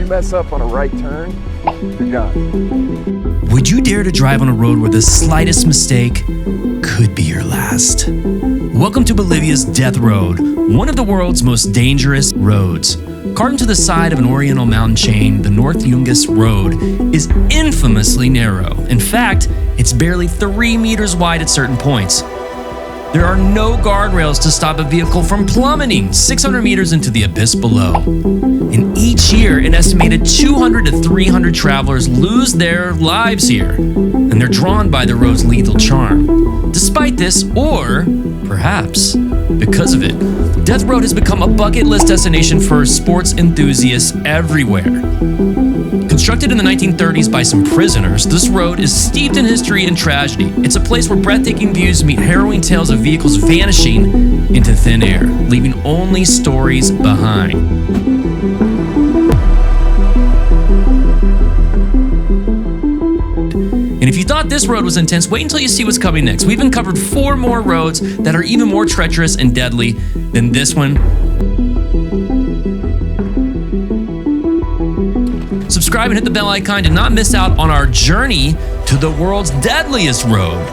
you mess up on a right turn, you're gone. Would you dare to drive on a road where the slightest mistake could be your last? Welcome to Bolivia's Death Road, one of the world's most dangerous roads. Carved into the side of an oriental mountain chain, the North Yungas Road is infamously narrow. In fact, it's barely 3 meters wide at certain points. There are no guardrails to stop a vehicle from plummeting 600 meters into the abyss below. And each year, an estimated 200 to 300 travelers lose their lives here, and they're drawn by the road's lethal charm. Despite this, or perhaps because of it, Death Road has become a bucket list destination for sports enthusiasts everywhere. Constructed in the 1930s by some prisoners, this road is steeped in history and tragedy. It's a place where breathtaking views meet harrowing tales of vehicles vanishing into thin air, leaving only stories behind. And if you thought this road was intense, wait until you see what's coming next. We've uncovered 4 more roads that are even more treacherous and deadly than this one. Subscribe and hit the bell icon to not miss out on our journey to the world's deadliest road.